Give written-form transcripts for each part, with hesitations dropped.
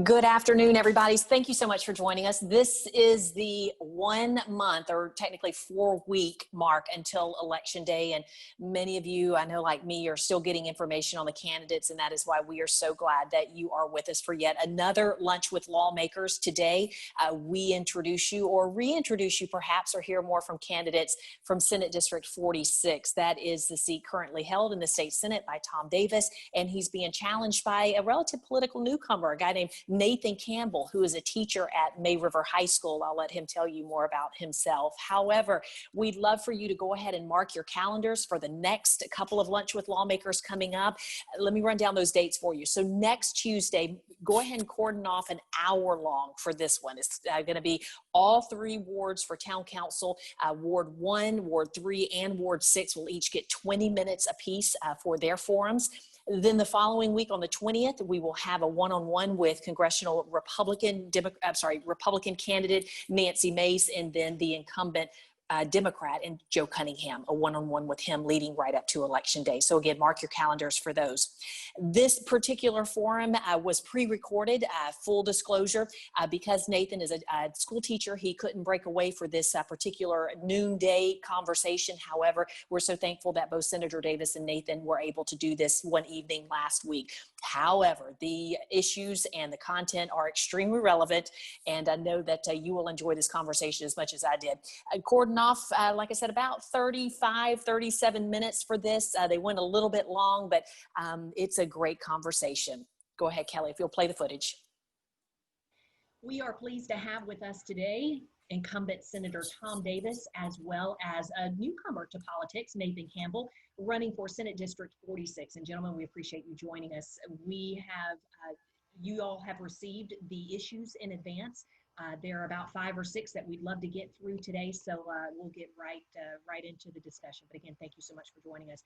Good afternoon, everybody. Thank you so much for joining us. This is the 1 month, or technically 4-week mark until Election Day. And many of you, I know like me, are still getting information on the candidates. And that is why we are so glad that you are with us for yet another Lunch with Lawmakers. Today, we introduce you or reintroduce you perhaps, or hear more from candidates from Senate District 46. That is the seat currently held in the state Senate by Tom Davis. And he's being challenged by a relative political newcomer, a guy named Nathan Campbell, who is a teacher at May River High School. I'll let him tell you more about himself. However, we'd love for you to go ahead and mark your calendars for the next couple of Lunch with Lawmakers coming up. Let me run down those dates for you. So next Tuesday, go ahead and cordon off an hour long for this one. It's going to be all 3 wards for town council. Ward 1, Ward 3, and Ward 6 will each get 20 minutes apiece for their forums. Then the following week on the 20th, we will have a one-on-one with congressional Republican candidate Nancy Mace, and then the incumbent Democrat and Joe Cunningham, a one-on-one with him leading right up to Election Day. So again, mark your calendars for those. This particular forum was pre-recorded, full disclosure, because Nathan is a school teacher. He couldn't break away for this particular noonday conversation. However, we're so thankful that both Senator Davis and Nathan were able to do this one evening last week. However, the issues and the content are extremely relevant, and I know that you will enjoy this conversation as much as I did. Cordon off, like I said, about 37 minutes for this. They went a little bit long, but it's a great conversation. Go ahead, Kelly, if you'll play the footage. We are pleased to have with us today incumbent Senator Tom Davis, as well as a newcomer to politics, Nathan Campbell, running for Senate District 46. And gentlemen, we appreciate you joining us. We have, you all have received the issues in advance. There are about 5 or 6 that we'd love to get through today, so we'll get right into the discussion. But again, thank you so much for joining us.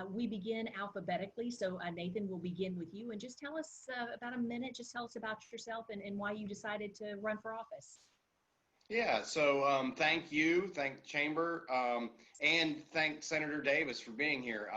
We begin alphabetically, so Nathan, we'll begin with you, and just tell us about a minute. Just tell us about yourself and why you decided to run for office. Yeah, so thank you, thank the Chamber, and thank Senator Davis for being here.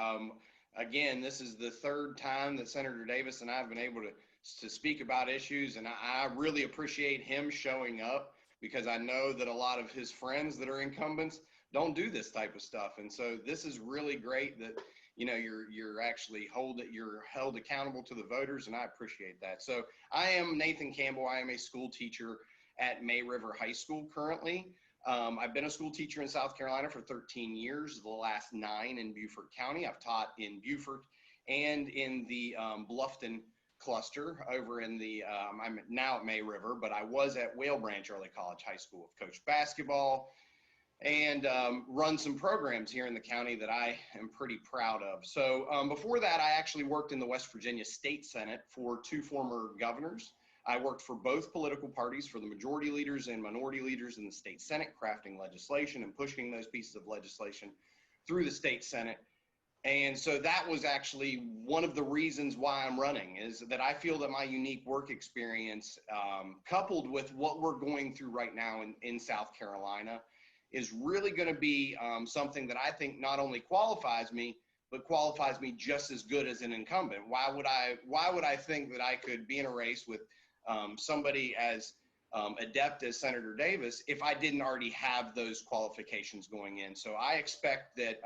Again, this is the 3rd time that Senator Davis and I have been able to speak about issues, and I really appreciate him showing up, because I know that a lot of his friends that are incumbents don't do this type of stuff. And so this is really great that, you know, you're actually held accountable to the voters, and I appreciate that. So I am Nathan Campbell. I am a school teacher at May River High School currently. I've been a school teacher in South Carolina for 13 years, the last 9 in Beaufort County. I've taught in Beaufort and in the Bluffton cluster over in the, I'm now at May River, but I was at Whale Branch Early College High School, coached basketball, and run some programs here in the county that I am pretty proud of. So before that, I actually worked in the West Virginia State Senate for 2 former governors. I worked for both political parties, for the majority leaders and minority leaders in the state Senate, crafting legislation and pushing those pieces of legislation through the state Senate. And so that was actually one of the reasons why I'm running, is that I feel that my unique work experience, coupled with what we're going through right now in South Carolina, is really going to be something that I think not only qualifies me, but qualifies me just as good as an incumbent. Why would I think that I could be in a race with somebody as adept as Senator Davis if I didn't already have those qualifications going in? So I expect that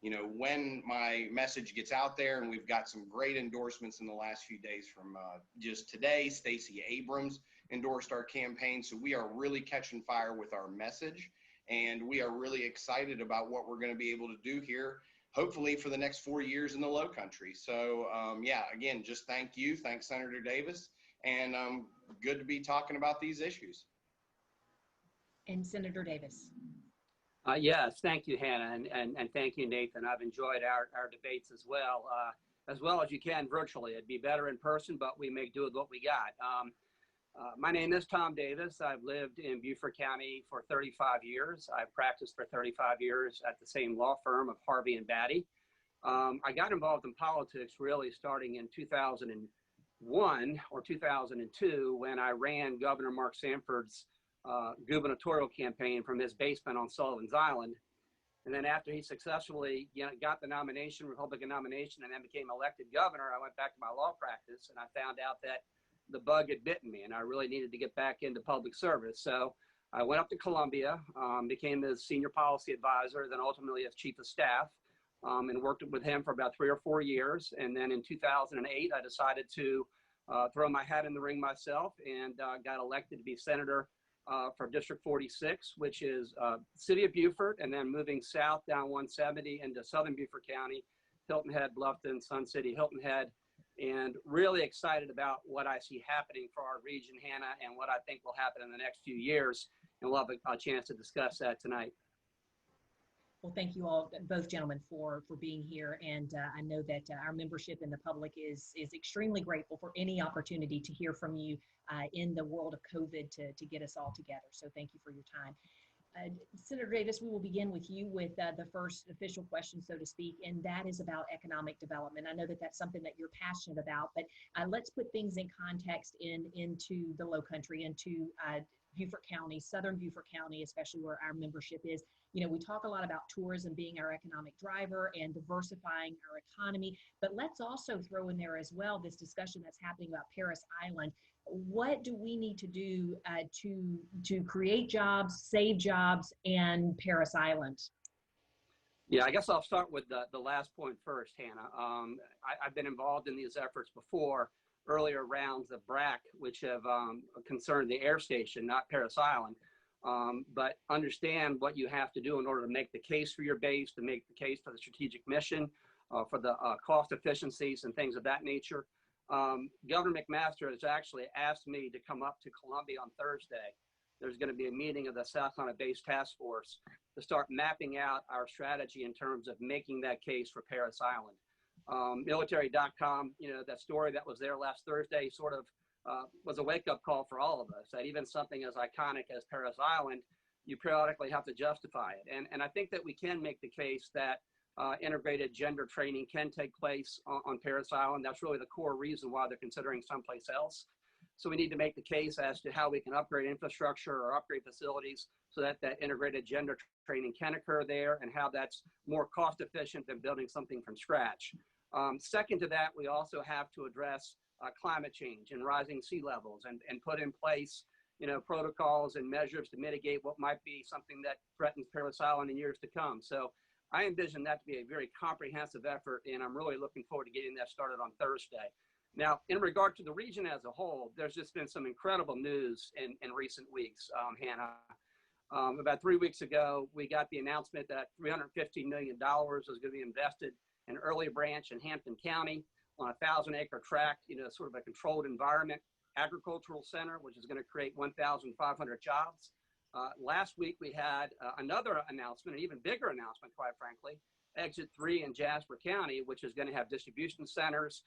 you know, when my message gets out there, and we've got some great endorsements in the last few days from just today, Stacey Abrams endorsed our campaign. So we are really catching fire with our message, and we are really excited about what we're going to be able to do here, hopefully for the next 4 years in the Low Country. So yeah, again, just thank you. Thanks, Senator Davis. And good to be talking about these issues. And Senator Davis. Yes, thank you, Hannah, and thank you, Nathan. I've enjoyed our debates as well as you can virtually. It'd be better in person, but we make do with what we got. My name is Tom Davis. I've lived in Beaufort County for 35 years. I've practiced for 35 years at the same law firm of Harvey and Batty. I got involved in politics really starting in 2001 or 2002 when I ran Governor Mark Sanford's gubernatorial campaign from his basement on Sullivan's Island. And then after he successfully got the nomination, Republican nomination, and then became elected governor, I went back to my law practice, and I found out that the bug had bitten me and I really needed to get back into public service. So I went up to Columbia, became his senior policy advisor, then ultimately as chief of staff, and worked with him for about 3 or 4 years. And then in 2008, I decided to throw my hat in the ring myself and got elected to be senator for District 46, which is city of Beaufort, and then moving south down 170 into southern Beaufort County, Hilton Head, Bluffton, Sun City, Hilton Head, and really excited about what I see happening for our region, Hannah, and what I think will happen in the next few years. And we'll have a chance to discuss that tonight. Well, thank you all, both gentlemen, for being here. And I know that our membership and the public is extremely grateful for any opportunity to hear from you in the world of COVID to get us all together. So thank you for your time. Senator Davis, we will begin with you with the first official question, so to speak, and that is about economic development. I know that that's something that you're passionate about, but let's put things in context into the Low Country, into Beaufort County, Southern Beaufort County, especially where our membership is. You know, we talk a lot about tourism being our economic driver and diversifying our economy, but let's also throw in there as well this discussion that's happening about Parris Island. What do we need to do to create jobs, save jobs, and Parris Island? Yeah, I guess I'll start with the last point first, Hannah. I've been involved in these efforts before, earlier rounds of BRAC, which have concerned the air station, not Parris Island. But understand what you have to do in order to make the case for your base, to make the case for the strategic mission, for the cost efficiencies and things of that nature. Governor McMaster has actually asked me to come up to Columbia on Thursday. There's going to be a meeting of the South Carolina Base Task Force to start mapping out our strategy in terms of making that case for Parris Island. Military.com, you know, that story that was there last Thursday sort of was a wake-up call for all of us, that even something as iconic as Parris Island, you periodically have to justify it. And I think that we can make the case that integrated gender training can take place on Parris Island. That's really the core reason why they're considering someplace else. So we need to make the case as to how we can upgrade infrastructure or upgrade facilities so that that integrated gender training can occur there, and how that's more cost efficient than building something from scratch. Second to that, we also have to address climate change and rising sea levels, and put in place, you know, protocols and measures to mitigate what might be something that threatens Parris Island in years to come. So I envision that to be a very comprehensive effort, and I'm really looking forward to getting that started on Thursday. Now, in regard to the region as a whole, there's just been some incredible news in recent weeks, Hannah. About 3 weeks ago, we got the announcement that $350 million is going to be invested in Early Branch in Hampton County on a 1,000-acre tract, you know, sort of a controlled environment agricultural center, which is going to create 1,500 jobs. Last week, we had another announcement, an even bigger announcement, quite frankly, Exit 3 in Jasper County, which is going to have distribution centers,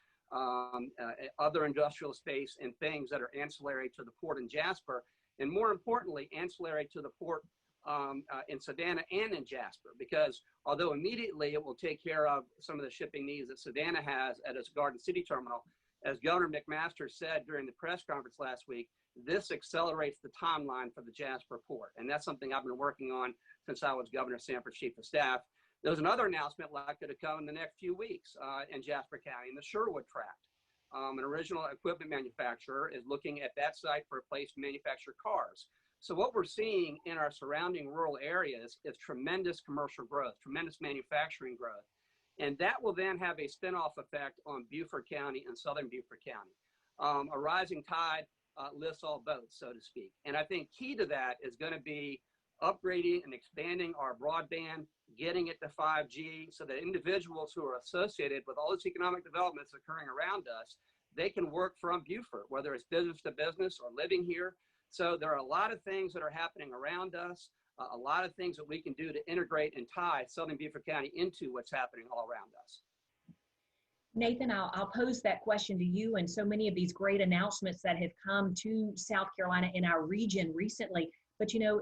other industrial space, and things that are ancillary to the port in Jasper, and more importantly, ancillary to the port in Savannah and in Jasper, because although immediately it will take care of some of the shipping needs that Savannah has at its Garden City terminal, as Governor McMaster said during the press conference last week, this accelerates the timeline for the Jasper port. And that's something I've been working on since I was Governor Sanford's chief of staff. There's another announcement likely to come in the next few weeks in Jasper County in the Sherwood tract. An original equipment manufacturer is looking at that site for a place to manufacture cars. So what we're seeing in our surrounding rural areas is tremendous commercial growth, tremendous manufacturing growth. And that will then have a spinoff effect on Beaufort County and southern Beaufort County. A rising tide lifts all boats, so to speak. And I think key to that is going to be upgrading and expanding our broadband, getting it to 5G, so that individuals who are associated with all this economic developments occurring around us, they can work from Beaufort, whether it's business to business or living here. So there are a lot of things that are happening around us, a lot of things that we can do to integrate and tie southern Beaufort County into what's happening all around us. Nathan, I'll pose that question to you, and so many of these great announcements that have come to South Carolina in our region recently. But, you know,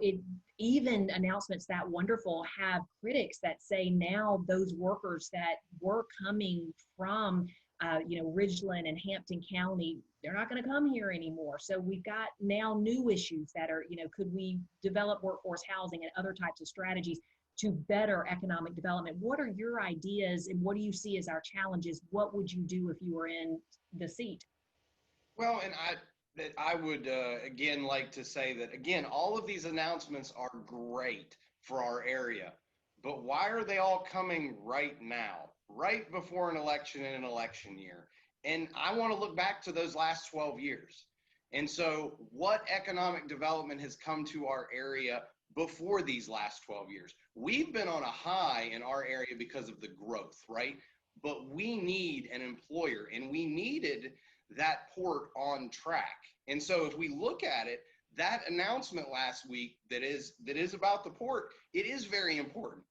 even announcements that wonderful have critics that say now those workers that were coming from, you know, Ridgeland and Hampton County, they're not going to come here anymore. So we've got now new issues that are, you know, could we develop workforce housing and other types of strategies to better economic development? What are your ideas, and what do you see as our challenges? What would you do if you were in the seat? Well, and that I would again like to say that again, all of these announcements are great for our area, but why are they all coming right now, right before an election in an election year? And I want to look back to those last 12 years. And so, what economic development has come to our area before these last 12 years? We've been on a high in our area because of the growth, right? But we need an employer, and we needed that port on track. And so if we look at it, that announcement last week that is about the port, it is very important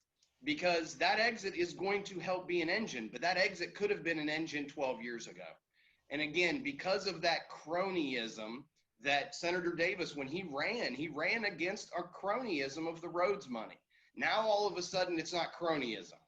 because that exit is going to help be an engine, but that exit could have been an engine 12 years ago. And again, because of that cronyism that Senator Davis, when he ran against our cronyism of the roads money. Now all of a sudden it's not cronyism.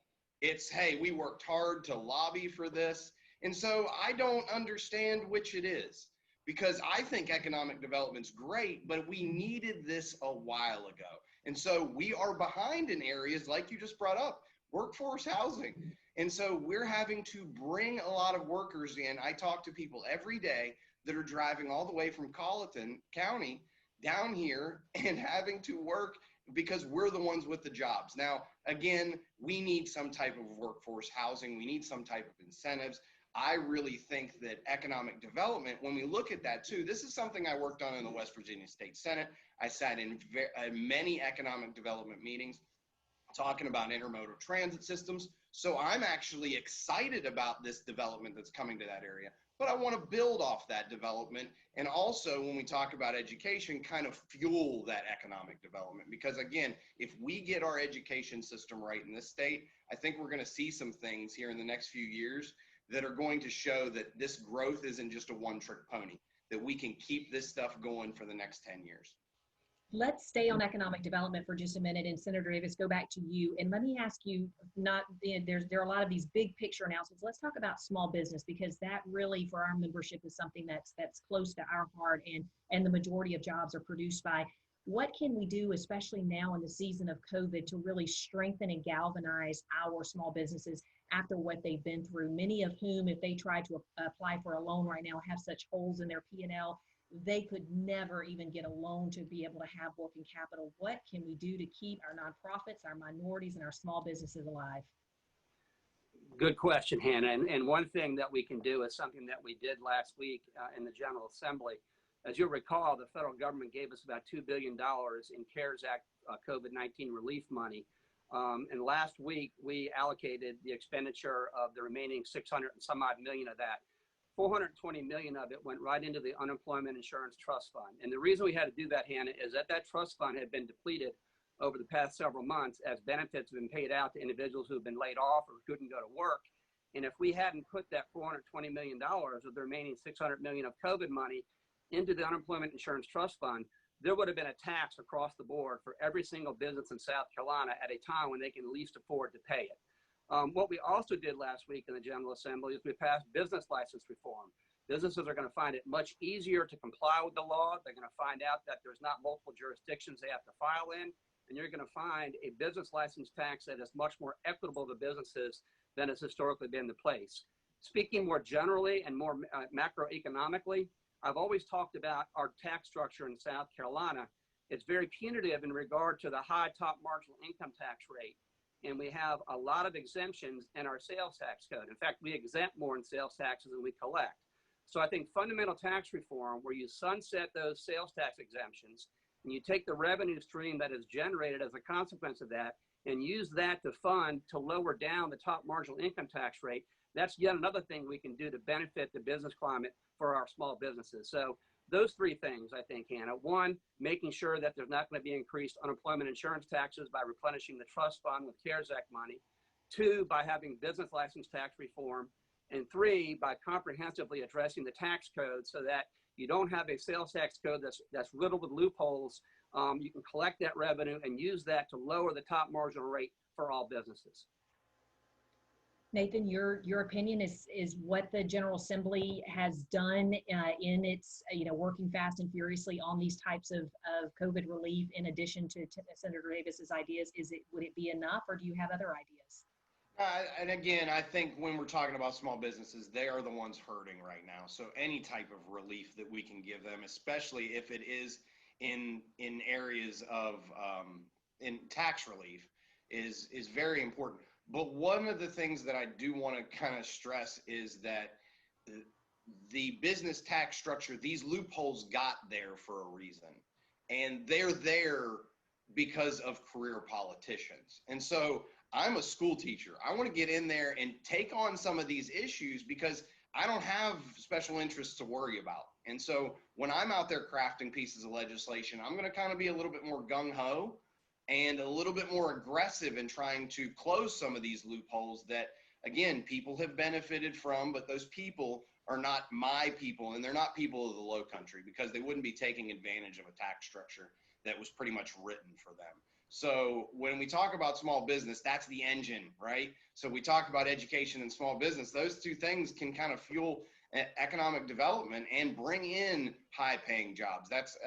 It's, hey, we worked hard to lobby for this. And so I don't understand which it is, because I think economic development's great, but we needed this a while ago. And so we are behind in areas like you just brought up, workforce housing. And so we're having to bring a lot of workers in. I talk to people every day that are driving all the way from Colleton County down here and having to work because we're the ones with the jobs. Now, again, we need some type of workforce housing. We need some type of incentives. I really think that economic development, when we look at that too, this is something I worked on in the West Virginia State Senate. I sat in many economic development meetings talking about intermodal transit systems. So I'm actually excited about this development that's coming to that area, but I want to build off that development. And also when we talk about education, kind of fuel that economic development, because again, if we get our education system right in this state, I think we're going to see some things here in the next few years that are going to show that this growth isn't just a one-trick pony, that we can keep this stuff going for the next 10 years. Let's stay on economic development for just a minute, and Senator Davis, go back to you. And let me ask you, there are a lot of these big picture announcements. Let's talk about small business, because that really, for our membership, is something that's close to our heart, and the majority of jobs are produced by. What can we do, especially now in the season of COVID, to really strengthen and galvanize our small businesses after what they've been through? Many of whom, if they try to apply for a loan right now, have such holes in their P&L, they could never even get a loan to be able to have working capital. What can we do to keep our nonprofits, our minorities, and our small businesses alive? Good question, Hannah. And one thing that we can do is something that we did last week in the General Assembly. As you'll recall, the federal government gave us about $2 billion in CARES Act COVID-19 relief money. And last week, we allocated the expenditure of the remaining 600 and some odd million of that. 420 million of it went right into the Unemployment Insurance Trust Fund. And the reason we had to do that, Hannah, is that trust fund had been depleted over the past several months as benefits have been paid out to individuals who have been laid off or couldn't go to work. And if we hadn't put that $420 million of the remaining 600 million of COVID money into the Unemployment Insurance Trust Fund, there would have been a tax across the board for every single business in South Carolina at a time when they can least afford to pay it. What we also did last week in the General Assembly is we passed business license reform. Businesses are going to find it much easier to comply with the law. They're going to find out that there's not multiple jurisdictions they have to file in, and you're going to find a business license tax that is much more equitable to businesses than has historically been the place. Speaking more generally and more macroeconomically, I've always talked about our tax structure in South Carolina. It's very punitive in regard to the high top marginal income tax rate. And we have a lot of exemptions in our sales tax code. In fact, we exempt more in sales taxes than we collect. So I think fundamental tax reform, where you sunset those sales tax exemptions and you take the revenue stream that is generated as a consequence of that and use that to fund to lower down the top marginal income tax rate, that's yet another thing we can do to benefit the business climate for our small businesses. So those three things, I think, Hannah. One, making sure that there's not going to be increased unemployment insurance taxes by replenishing the trust fund with CARES Act money. Two, by having business license tax reform. And three, by comprehensively addressing the tax code so that you don't have a sales tax code that's riddled with loopholes. You can collect that revenue and use that to lower the top marginal rate for all businesses. Nathan, your opinion is what the General Assembly has done in its, working fast and furiously on these types of COVID relief, in addition to Senator Davis's ideas. Would it be enough, or do you have other ideas? And again, I think when we're talking about small businesses, they are the ones hurting right now. So any type of relief that we can give them, especially if it is in areas of in tax relief, is very important. But one of the things that I do want to kind of stress is that the business tax structure, these loopholes got there for a reason, and they're there because of career politicians. And so I'm a school teacher. I want to get in there and take on some of these issues because I don't have special interests to worry about. And so when I'm out there crafting pieces of legislation, I'm going to kind of be a little bit more gung-ho and a little bit more aggressive in trying to close some of these loopholes that, again, people have benefited from, but those people are not my people, and they're not people of the low country, because they wouldn't be taking advantage of a tax structure that was pretty much written for them. So when we talk about small business, that's the engine, right? So we talk about education and small business. Those two things can kind of fuel economic development and bring in high paying jobs. That's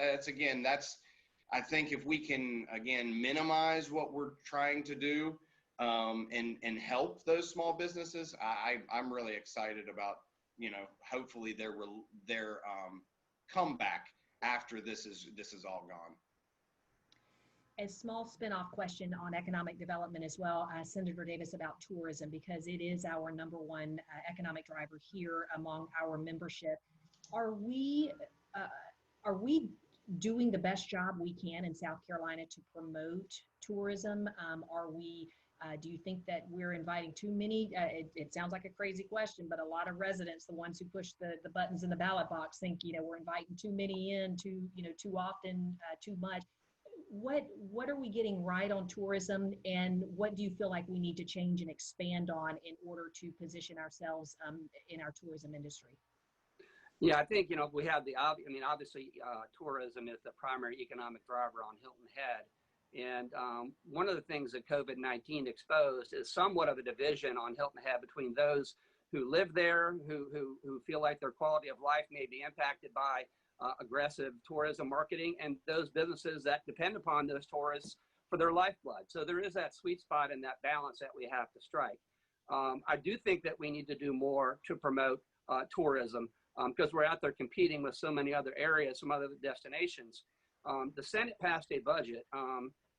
I think if we can, again, minimize what we're trying to do and help those small businesses, I'm really excited about, hopefully their comeback after this is all gone. A small spinoff question on economic development as well, Senator Davis, about tourism, because it is our number one economic driver here among our membership. Are we doing the best job we can in South Carolina to promote tourism? Do you think that we're inviting too many? It sounds like a crazy question, but a lot of residents, the ones who push the buttons in the ballot box, think we're inviting too many in, too often, too much. What are we getting right on tourism, and what do you feel like we need to change and expand on in order to position ourselves in our tourism industry? Yeah, I think, we have obviously tourism is the primary economic driver on Hilton Head. And one of the things that COVID-19 exposed is somewhat of a division on Hilton Head between those who live there, who feel like their quality of life may be impacted by aggressive tourism marketing, and those businesses that depend upon those tourists for their lifeblood. So there is that sweet spot and that balance that we have to strike. I do think that we need to do more to promote tourism because we're out there competing with so many other areas, some other destinations. The Senate passed a budget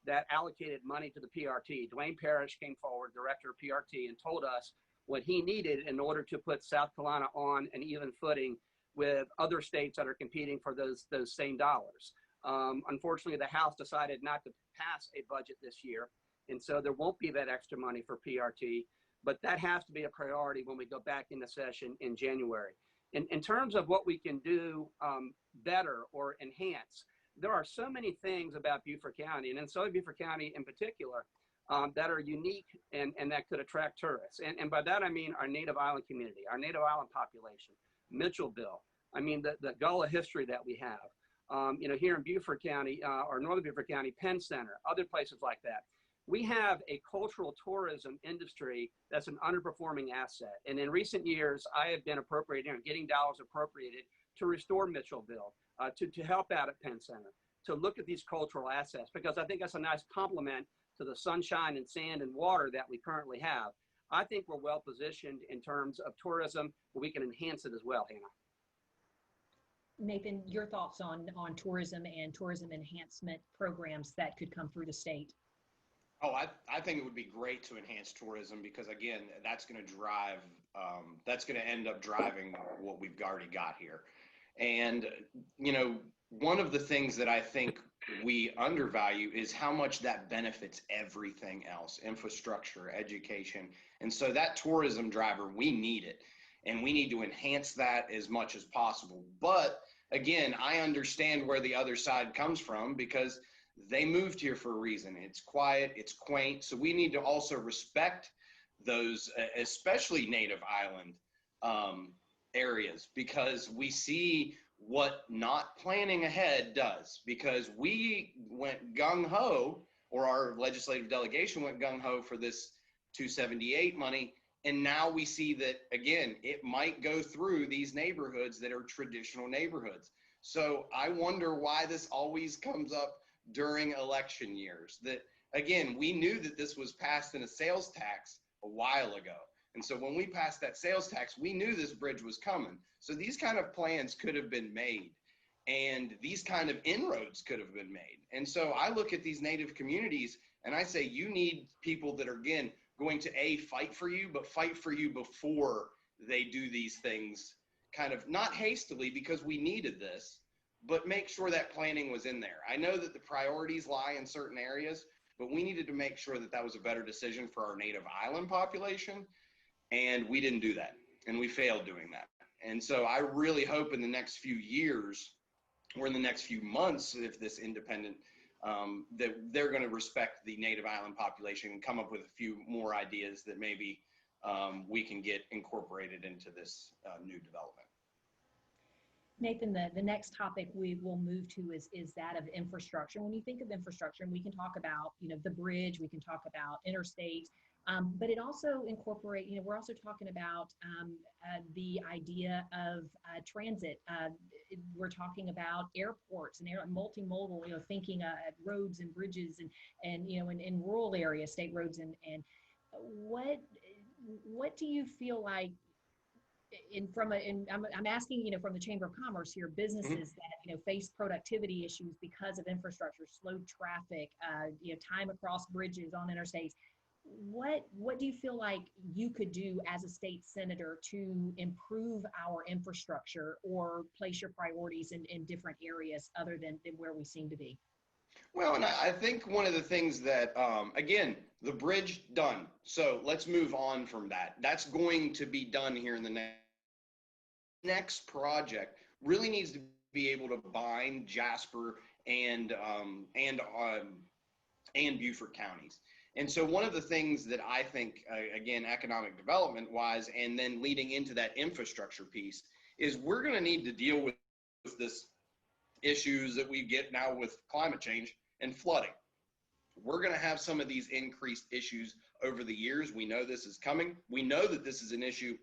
that allocated money to the PRT. Dwayne Parrish came forward, director of PRT, and told us what he needed in order to put South Carolina on an even footing with other states that are competing for those same dollars. Unfortunately, the House decided not to pass a budget this year, and so there won't be that extra money for PRT, but that has to be a priority when we go back into session in January. In terms of what we can do better or enhance, there are so many things about Beaufort County, and in Southern Beaufort County in particular, that are unique and that could attract tourists. And by that, I mean our native island community, our native island population, Mitchellville. I mean, the Gullah history that we have, here in Beaufort County or Northern Beaufort County, Penn Center, other places like that. We have a cultural tourism industry that's an underperforming asset. And in recent years, I have been getting dollars appropriated to restore Mitchellville, to help out at Penn Center, to look at these cultural assets, because I think that's a nice complement to the sunshine and sand and water that we currently have. I think we're well positioned in terms of tourism, but we can enhance it as well, Hannah. Nathan, your thoughts on tourism and tourism enhancement programs that could come through the state? Oh, I think it would be great to enhance tourism because, again, that's going to drive, that's going to end up driving what we've already got here. And, one of the things that I think we undervalue is how much that benefits everything else, infrastructure, education. And so that tourism driver, we need it. And we need to enhance that as much as possible. But again, I understand where the other side comes from because they moved here for a reason. It's quiet, it's quaint. So we need to also respect those, especially native island areas, because we see what not planning ahead does. Because we went gung-ho, or our legislative delegation went gung-ho for this 278 money. And now we see that, again, it might go through these neighborhoods that are traditional neighborhoods. So I wonder why this always comes up during election years. That, again, we knew that this was passed in a sales tax a while ago. And so when we passed that sales tax, we knew this bridge was coming. So these kind of plans could have been made, and these kind of inroads could have been made. And so I look at these Native communities and I say, you need people that are, again, going to fight for you, but fight for you before they do these things, kind of not hastily because we needed this, but make sure that planning was in there. I know that the priorities lie in certain areas, but we needed to make sure that that was a better decision for our native island population. And we didn't do that. And we failed doing that. And so I really hope in the next few years or in the next few months, if this independent, that they're going to respect the native island population and come up with a few more ideas that maybe we can get incorporated into this new development. Nathan, the next topic we will move to is that of infrastructure. When you think of infrastructure, and we can talk about, the bridge, we can talk about interstate, but it also incorporate, we're also talking about the idea of transit. We're talking about airports and multimodal, thinking roads and bridges and in rural areas, state roads and what do you feel like I'm asking, from the Chamber of Commerce here, businesses that, face productivity issues because of infrastructure, slow traffic, time across bridges on interstates. What do you feel like you could do as a state senator to improve our infrastructure or place your priorities in different areas other than where we seem to be? Well, and I think one of the things that, again, the bridge done. So let's move on from that. That's going to be done here in the next project. Really needs to be able to bind Jasper and Beaufort counties. And so one of the things that I think, again, economic development wise, and then leading into that infrastructure piece, is we're going to need to deal with this issues that we get now with climate change and flooding. We're going to have some of these increased issues over the years. We know this is coming. We know that this is an issue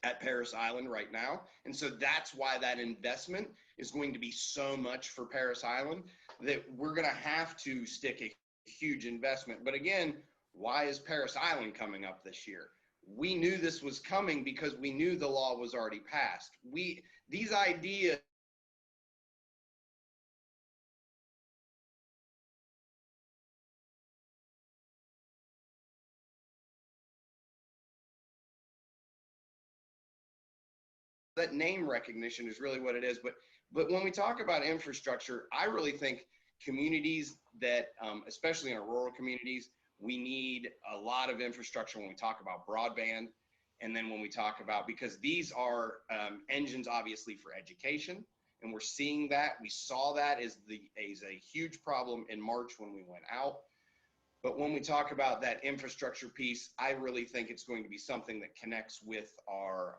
at Parris Island right now. And so that's why that investment is going to be so much for Parris Island, that we're going to have to stick a huge investment. But again, why is Parris Island coming up this year? We knew this was coming because we knew the law was already passed. These ideas that name recognition is really what it is. But when we talk about infrastructure, I really think communities that, especially in our rural communities, we need a lot of infrastructure when we talk about broadband. And then when we talk about, because these are engines obviously for education, and we're seeing that. We saw that as a huge problem in March when we went out. But when we talk about that infrastructure piece, I really think it's going to be something that connects with our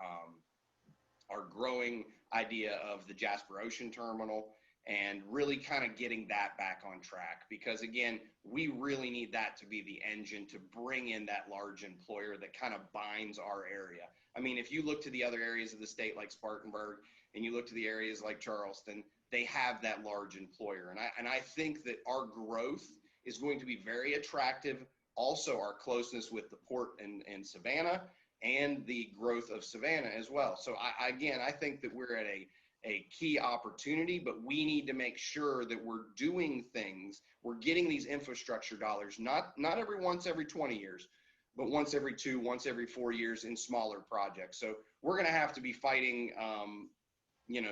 growing idea of the Jasper Ocean Terminal, and really kind of getting that back on track. Because again, we really need that to be the engine to bring in that large employer that kind of binds our area. I mean, if you look to the other areas of the state like Spartanburg, and you look to the areas like Charleston, they have that large employer. And I think that our growth is going to be very attractive. Also, our closeness with the port in Savannah, and the growth of Savannah as well. So I think that we're at a key opportunity, but we need to make sure that we're doing things. We're getting these infrastructure dollars, not every 20 years, but once every 2, once every 4 years in smaller projects. So we're going to have to be fighting,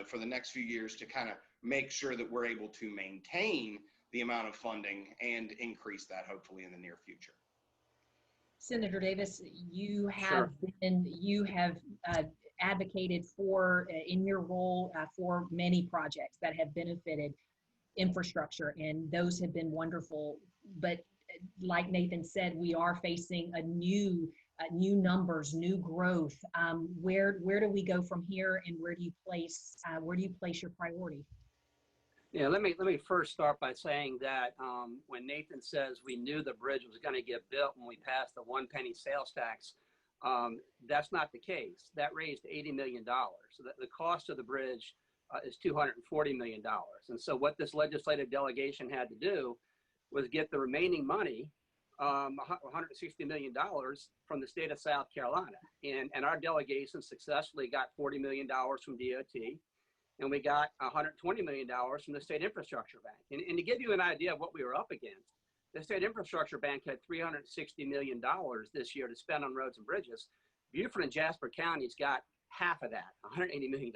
for the next few years to kind of make sure that we're able to maintain the amount of funding and increase that hopefully in the near future. Senator Davis, you have advocated for, in your role, for many projects that have benefited infrastructure, and those have been wonderful. But like Nathan said, we are facing a new numbers, new growth. Where do we go from here, and where do you place your priority? Yeah, let me first start by saying that when Nathan says we knew the bridge was going to get built when we passed the 1 penny sales tax, that's not the case. That raised $80 million. So the cost of the bridge is $240 million. And so what this legislative delegation had to do was get the remaining money $160 million from the state of South Carolina. And our delegation successfully got $40 million from DOT. And we got $120 million from the State Infrastructure Bank. And to give you an idea of what we were up against, the State Infrastructure Bank had $360 million this year to spend on roads and bridges. Beaufort and Jasper counties got half of that, $180 million.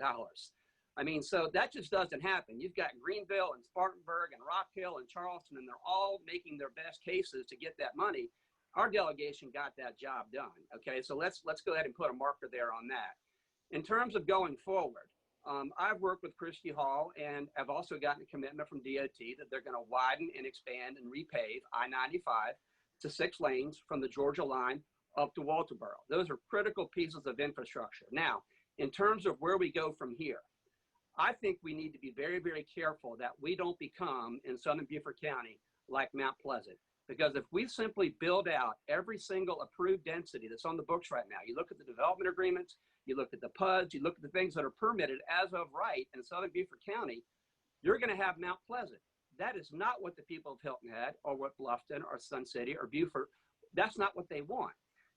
I mean, so that just doesn't happen. You've got Greenville and Spartanburg and Rock Hill and Charleston, and they're all making their best cases to get that money. Our delegation got that job done. Okay, so let's go ahead and put a marker there on that. In terms of going forward, I've worked with Christy Hall, and I've also gotten a commitment from DOT that they're going to widen and expand and repave I-95 to 6 lanes from the Georgia line up to Walterboro. Those are critical pieces of infrastructure. Now, in terms of where we go from here, I think we need to be very, very careful that we don't become in Southern Beaufort County like Mount Pleasant. Because if we simply build out every single approved density that's on the books right now, you look at the development agreements, you look at the PUDs, you look at the things that are permitted as of right in Southern Beaufort County, you're going to have Mount Pleasant. That is not what the people of Hilton Head or what Bluffton or Sun City or Beaufort, that's not what they want.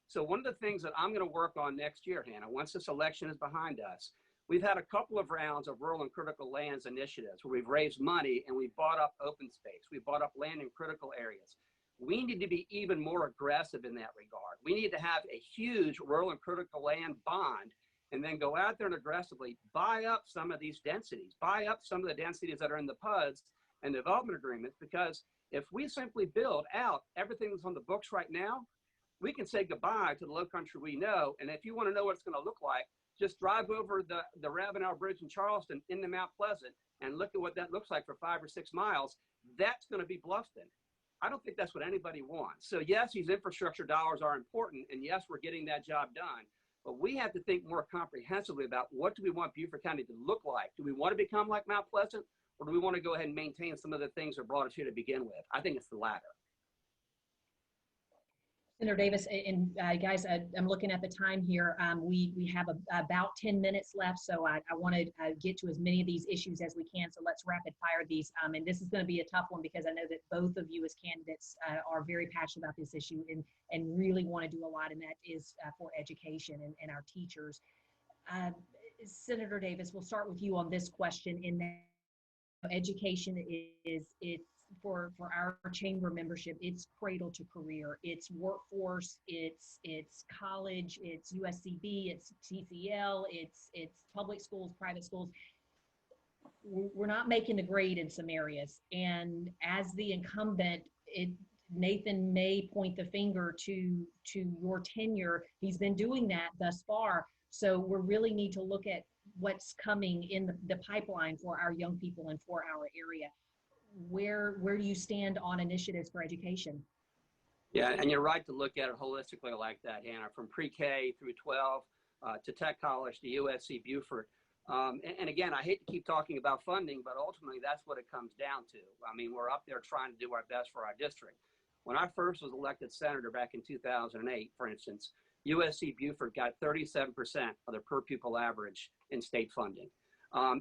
So one of the things that I'm going to work on next year, Hannah, once this election is behind us, we've had a couple of rounds of rural and critical lands initiatives where we've raised money and we've bought up open space. We've bought up land in critical areas. We need to be even more aggressive in that regard. We need to have a huge rural and critical land bond and then go out there and aggressively buy up some of these densities, buy up some of the densities that are in the PUDs and development agreements, because if we simply build out everything that's on the books right now, we can say goodbye to the low country we know. And if you want to know what it's going to look like, just drive over the Ravenel Bridge in Charleston into Mount Pleasant and look at what that looks like for 5 or 6 miles. That's going to be Bluffton. I don't think that's what anybody wants. So yes, these infrastructure dollars are important, and yes, we're getting that job done. But we have to think more comprehensively about what do we want Beaufort County to look like? Do we want to become like Mount Pleasant, or do we want to go ahead and maintain some of the things that brought us here to begin with? I think it's the latter. Senator Davis, and guys, I'm looking at the time here. We have about 10 minutes left, so I want to get to as many of these issues as we can. So let's rapid fire these. And this is going to be a tough one because I know that both of you as candidates are very passionate about this issue and really want to do a lot, and that is for education and our teachers. Senator Davis, we'll start with you on this question. In that education it's for our chamber membership, it's cradle to career, it's workforce, it's college, it's USCB, it's TCL, it's public schools, private schools. We're not making the grade in some areas, and as the incumbent, Nathan may point the finger to your tenure. He's been doing that thus far, so we really need to look at what's coming in the pipeline for our young people and for our area. Where do you stand on initiatives for education? Yeah, and you're right to look at it holistically like that, Hannah, from pre-K through 12 to Tech College to USC Beaufort. And again, I hate to keep talking about funding, but ultimately that's what it comes down to. I mean, we're up there trying to do our best for our district. When I first was elected senator back in 2008, for instance, USC Beaufort got 37% of the per pupil average in state funding.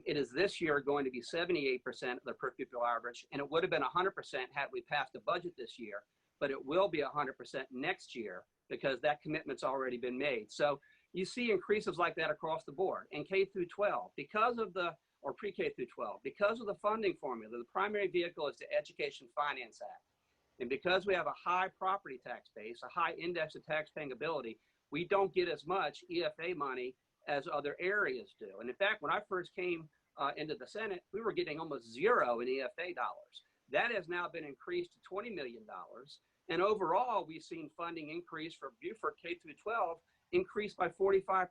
It is this year going to be 78% of the per pupil average, and it would have been 100% had we passed the budget this year, but it will be 100% next year because that commitment's already been made. So you see increases like that across the board. And K through 12, or pre-K through 12, because of the funding formula, the primary vehicle is the Education Finance Act. And because we have a high property tax base, a high index of taxpaying ability, we don't get as much EFA money as other areas do. And in fact, when I first came into the Senate, we were getting almost zero in EFA dollars. That has now been increased to $20 million. And overall, we've seen funding increase for Beaufort K through 12 increase by 45%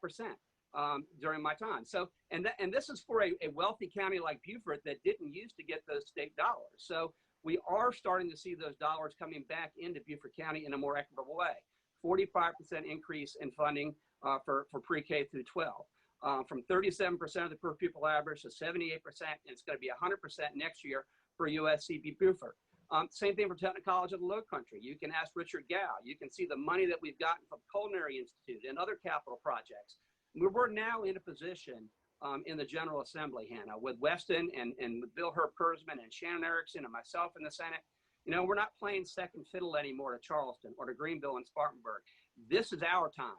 during my time. So, and this is for a wealthy county like Beaufort that didn't used to get those state dollars. So we are starting to see those dollars coming back into Beaufort County in a more equitable way. 45% increase in funding for pre-K through 12, from 37% of the per pupil average to 78%, and it's going to be 100% next year for USCB Beaufort. Same thing for Technical College of the Low Country. You can ask Richard Gow. You can see the money that we've gotten from Culinary Institute and other capital projects. We're now in a position in the General Assembly, Hannah, with Weston and with Bill Herb Kurzman and Shannon Erickson and myself in the Senate. You know, we're not playing second fiddle anymore to Charleston or to Greenville and Spartanburg. This is our time.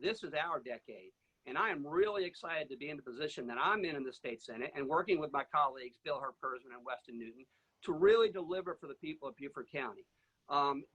This is our decade. And I am really excited to be in the position that I'm in the state Senate and working with my colleagues, Bill Herpersman and Weston Newton, to really deliver for the people of Beaufort County.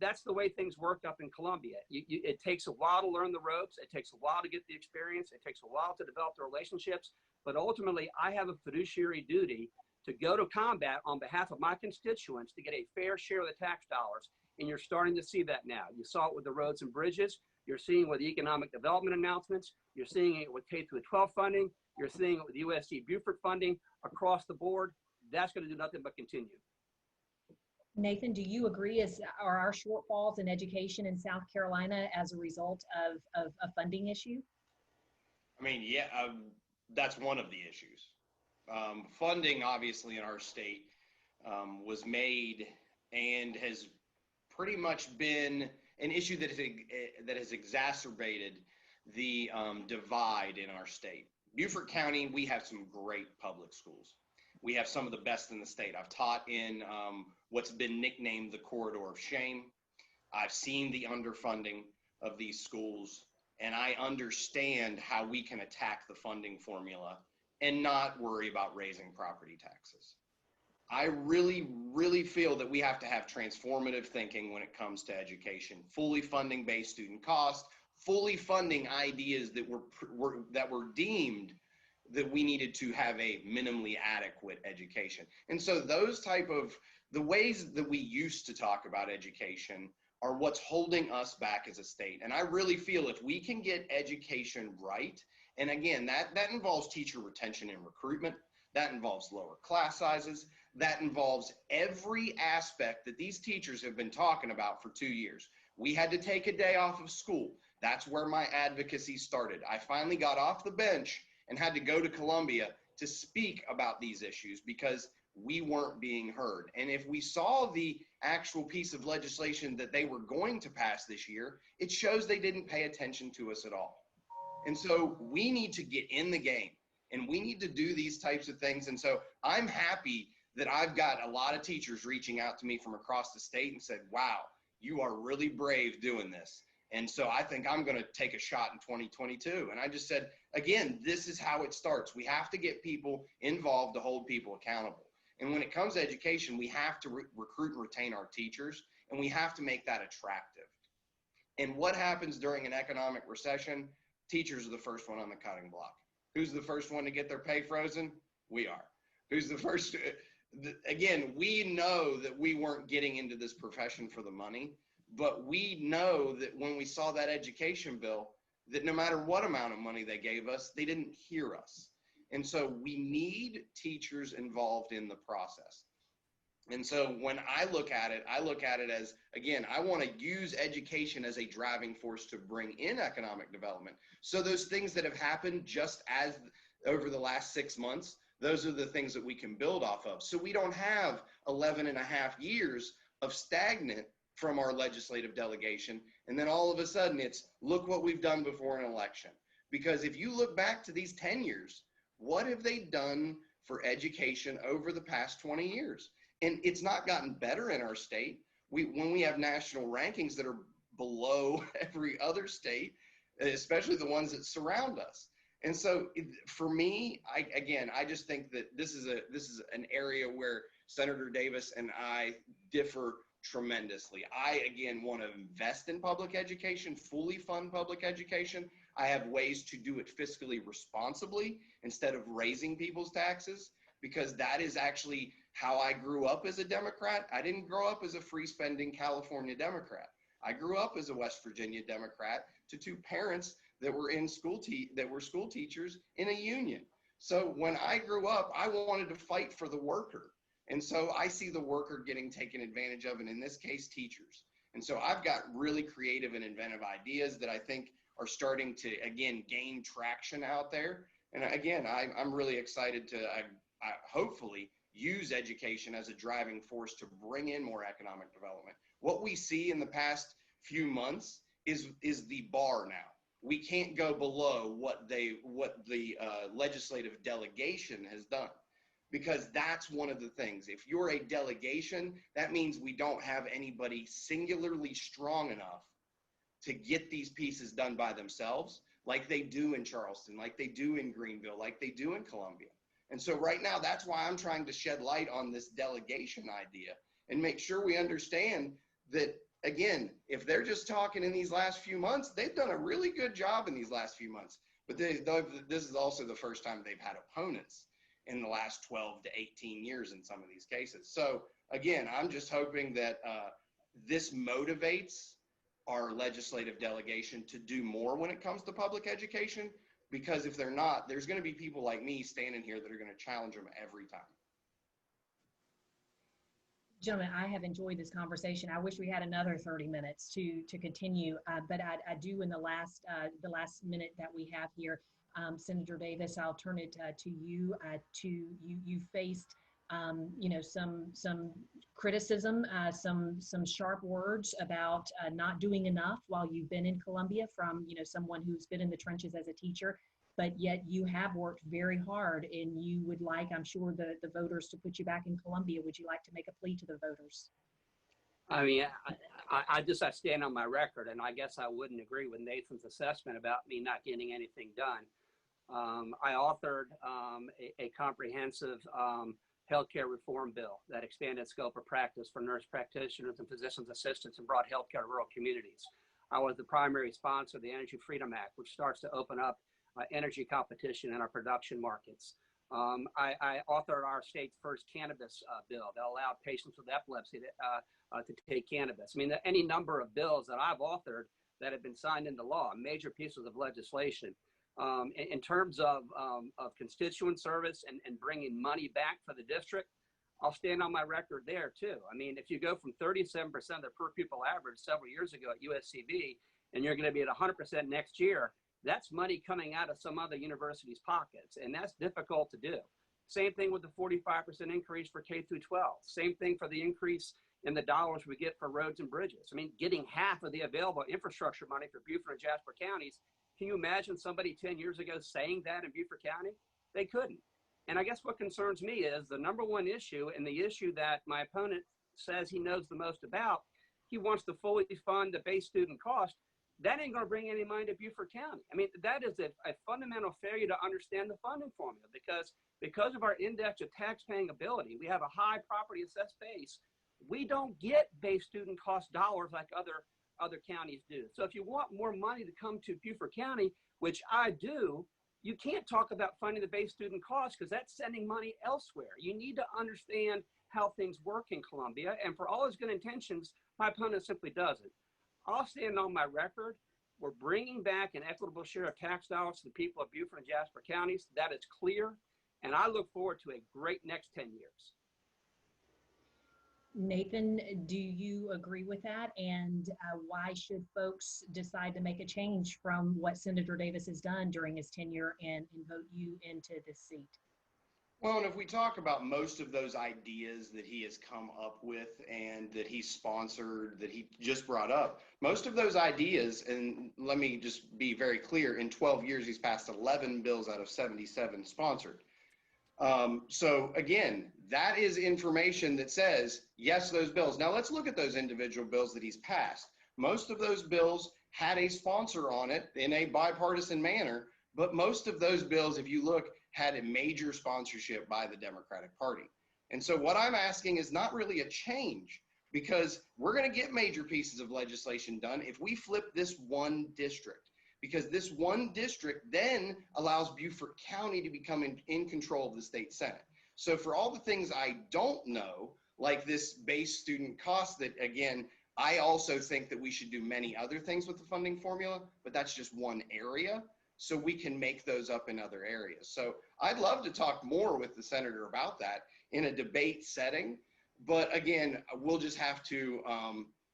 That's the way things work up in Columbia. It takes a while to learn the ropes. It takes a while to get the experience. It takes a while to develop the relationships. But ultimately, I have a fiduciary duty to go to combat on behalf of my constituents to get a fair share of the tax dollars. And you're starting to see that now. You saw it with the roads and bridges. You're seeing it with economic development announcements. You're seeing it with K through 12 funding. You're seeing it with USC Beaufort funding across the board. That's going to do nothing but continue. Nathan, do you agree? Are our shortfalls in education in South Carolina as a result of a funding issue? I mean, yeah, that's one of the issues. Funding, obviously, in our state was made and has pretty much been an issue that has exacerbated the divide in our state. Beaufort County, we have some great public schools. We have some of the best in the state. I've taught in what's been nicknamed the corridor of shame. I've seen the underfunding of these schools, and I understand how we can attack the funding formula and not worry about raising property taxes. I really, really feel that we have to have transformative thinking when it comes to education, fully funding base student cost, fully funding ideas that were deemed that we needed to have a minimally adequate education. And so those type of, the ways that we used to talk about education are what's holding us back as a state. And I really feel if we can get education right, and again, that involves teacher retention and recruitment, that involves lower class sizes, that involves every aspect that these teachers have been talking about for 2 years. We had to take a day off of school. That's where my advocacy started. I finally got off the bench and had to go to Columbia to speak about these issues because we weren't being heard. And if we saw the actual piece of legislation that they were going to pass this year, it shows they didn't pay attention to us at all. And so we need to get in the game and we need to do these types of things. And so I'm happy that I've got a lot of teachers reaching out to me from across the state and said, wow, you are really brave doing this. And so I think I'm going to take a shot in 2022. And I just said, again, this is how it starts. We have to get people involved to hold people accountable. And when it comes to education, we have to recruit and retain our teachers, and we have to make that attractive. And what happens during an economic recession? Teachers are the first one on the cutting block. Who's the first one to get their pay frozen? We are. Who's the first? Again, we know that we weren't getting into this profession for the money. But we know that when we saw that education bill, that no matter what amount of money they gave us, they didn't hear us. And so we need teachers involved in the process. And so when I look at it as, again, I want to use education as a driving force to bring in economic development. So those things that have happened just as over the last 6 months, those are the things that we can build off of. So we don't have 11 and a half years of stagnant from our legislative delegation. And then all of a sudden it's, look what we've done before an election. Because if you look back to these 10 years, what have they done for education over the past 20 years? And it's not gotten better in our state. When we have national rankings that are below every other state, especially the ones that surround us. And so for me, I just think that this is an area where Senator Davis and I differ tremendously. I, again, want to invest in public education, fully fund public education. I have ways to do it fiscally responsibly instead of raising people's taxes, because that is actually how I grew up as a Democrat. I didn't grow up as a free spending California Democrat. I grew up as a West Virginia Democrat to two parents that were school teachers in a union. So when I grew up, I wanted to fight for the worker. And so I see the worker getting taken advantage of, and in this case, teachers. And so I've got really creative and inventive ideas that I think are starting to, again, gain traction out there. And again, I'm really excited to hopefully use education as a driving force to bring in more economic development. What we see in the past few months is the bar now. We can't go below what the legislative delegation has done. because that's one of the things. If you're a delegation, that means we don't have anybody singularly strong enough to get these pieces done by themselves, like they do in Charleston, like they do in Greenville, like they do in Columbia. And so right now, that's why I'm trying to shed light on this delegation idea and make sure we understand that, again, if they're just talking in these last few months, they've done a really good job in these last few months. But this is also the first time they've had opponents in the last 12 to 18 years in some of these cases. So again, I'm just hoping that this motivates our legislative delegation to do more when it comes to public education, because if they're not, there's going to be people like me standing here that are going to challenge them every time. Gentlemen, I have enjoyed this conversation. I wish we had another 30 minutes to continue, but I do in the last minute that we have here, Senator Davis, I'll turn it to you. You faced some criticism, some sharp words about not doing enough while you've been in Columbia from someone who's been in the trenches as a teacher. But yet you have worked very hard, and you would like, I'm sure, the voters to put you back in Columbia. Would you like to make a plea to the voters? I mean, I stand on my record, and I guess I wouldn't agree with Nathan's assessment about me not getting anything done. I authored a comprehensive healthcare reform bill that expanded scope of practice for nurse practitioners and physician's assistants and brought healthcare to rural communities. I was the primary sponsor of the Energy Freedom Act, which starts to open up energy competition in our production markets. I authored our state's first cannabis bill that allowed patients with epilepsy to take cannabis. I mean, any number of bills that I've authored that have been signed into law, major pieces of legislation. In terms of constituent service and bringing money back for the district, I'll stand on my record there too. I mean, if you go from 37% of the per pupil average several years ago at USCB, and you're going to be at 100% next year, that's money coming out of some other university's pockets, and that's difficult to do. Same thing with the 45% increase for K through 12. Same thing for the increase in the dollars we get for roads and bridges. I mean, getting half of the available infrastructure money for Beaufort and Jasper counties. Can you imagine somebody 10 years ago saying that in Beaufort County? They couldn't. And I guess what concerns me is the number one issue, and the issue that my opponent says he knows the most about, he wants to fully fund the base student cost. That ain't going to bring any money to Beaufort County. I mean, that is a fundamental failure to understand the funding formula, because of our index of tax-paying ability, we have a high property assessed base. We don't get base student cost dollars like other counties do. So if you want more money to come to Beaufort County, which I do, you can't talk about funding the base student cost, because that's sending money elsewhere. You need to understand how things work in Columbia, and for all his good intentions, my opponent simply doesn't. I'll stand on my record. We're bringing back an equitable share of tax dollars to the people of Beaufort and Jasper counties. That is clear, and I look forward to a great next 10 years. Nathan, do you agree with that? And why should folks decide to make a change from what Senator Davis has done during his tenure and vote you into this seat? Well, and if we talk about most of those ideas that he has come up with and that he sponsored, that he just brought up, most of those ideas, and let me just be very clear, in 12 years, he's passed 11 bills out of 77 sponsored. So again, that is information that says, yes, those bills. Now let's look at those individual bills that he's passed. Most of those bills had a sponsor on it in a bipartisan manner, but most of those bills, if you look, had a major sponsorship by the Democratic Party. And so what I'm asking is not really a change, because we're going to get major pieces of legislation done if we flip this one district, because this one district then allows Beaufort County to become in control of the state Senate. So for all the things I don't know, like this base student cost, that again, I also think that we should do many other things with the funding formula, but that's just one area. So we can make those up in other areas. So I'd love to talk more with the senator about that in a debate setting. But again, we'll just have to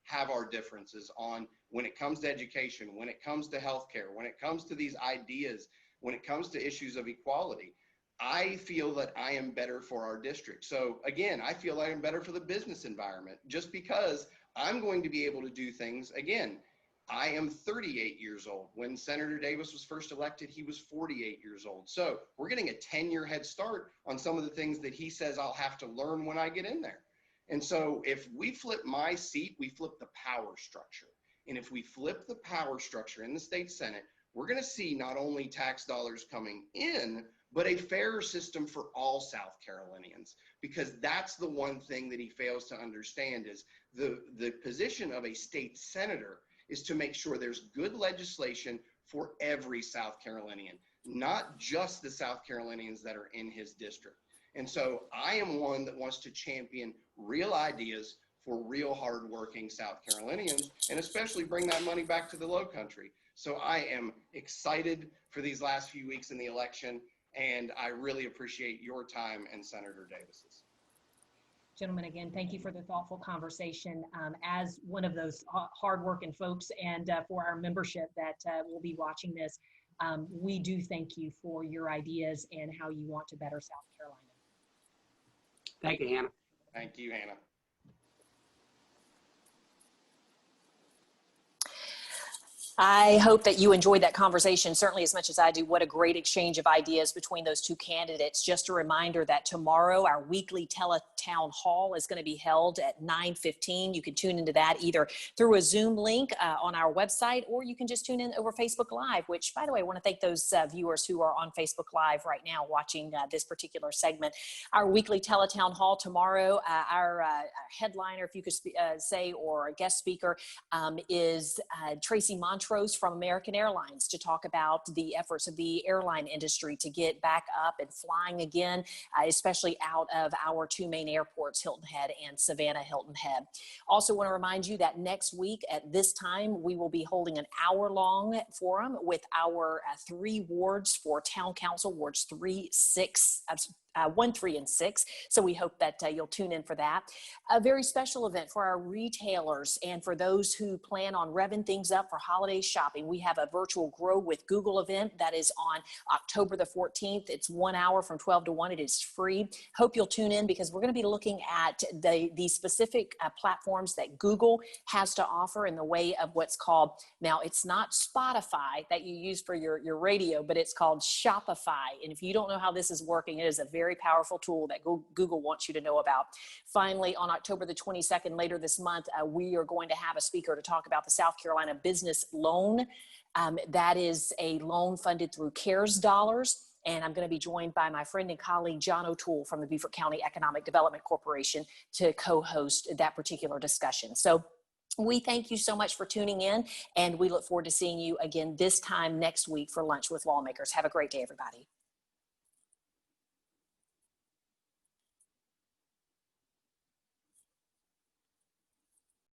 have our differences on when it comes to education, when it comes to healthcare, when it comes to these ideas, when it comes to issues of equality. I feel that I am better for our district. So again, I feel I am better for the business environment, just because I'm going to be able to do things. Again, I am 38 years old. When Senator Davis was first elected, he was 48 years old. So we're getting a 10-year head start on some of the things that he says I'll have to learn when I get in there. And so if we flip my seat, we flip the power structure. And if we flip the power structure in the state Senate, we're going to see not only tax dollars coming in, but a fairer system for all South Carolinians, because that's the one thing that he fails to understand is the position of a state senator is to make sure there's good legislation for every South Carolinian, not just the South Carolinians that are in his district. And so I am one that wants to champion real ideas for real hardworking South Carolinians, and especially bring that money back to the Low Country. So I am excited for these last few weeks in the election, and I really appreciate your time and Senator Davis's. Gentlemen, again, thank you for the thoughtful conversation. As one of those hardworking folks, and for our membership that will be watching this, we do thank you for your ideas and how you want to better South Carolina. Thank you, Hannah. Thank you, Hannah. I hope that you enjoyed that conversation, certainly as much as I do. What a great exchange of ideas between those two candidates. Just a reminder that tomorrow our weekly teletown hall is going to be held at 9:15. You can tune into that either through a Zoom link on our website, or you can just tune in over Facebook Live, which, by the way, I want to thank those viewers who are on Facebook Live right now watching this particular segment. Our weekly teletown hall tomorrow, our headliner, if you could say, or a guest speaker, is Tracy Montrose from American Airlines, to talk about the efforts of the airline industry to get back up and flying again, especially out of our two main airports, Hilton Head and Savannah Hilton Head. Also want to remind you that next week at this time, we will be holding an hour-long forum with our 3 wards for town council, wards 1, 3, and 6. So we hope that you'll tune in for that. A very special event for our retailers and for those who plan on revving things up for holiday shopping. We have a virtual Grow with Google event that is on October the 14th. It's 1 hour from 12 to 1. It is free. Hope you'll tune in, because we're going to be looking at the specific platforms that Google has to offer in the way of what's called, now it's not Spotify that you use for your radio, but it's called Shopify. And if you don't know how this is working, it is a very powerful tool that Google wants you to know about. Finally, on October the 22nd, later this month, we are going to have a speaker to talk about the South Carolina Business Loan. That is a loan funded through CARES dollars. And I'm going to be joined by my friend and colleague, John O'Toole from the Beaufort County Economic Development Corporation, to co-host that particular discussion. So we thank you so much for tuning in, and we look forward to seeing you again this time next week for Lunch with Lawmakers. Have a great day, everybody.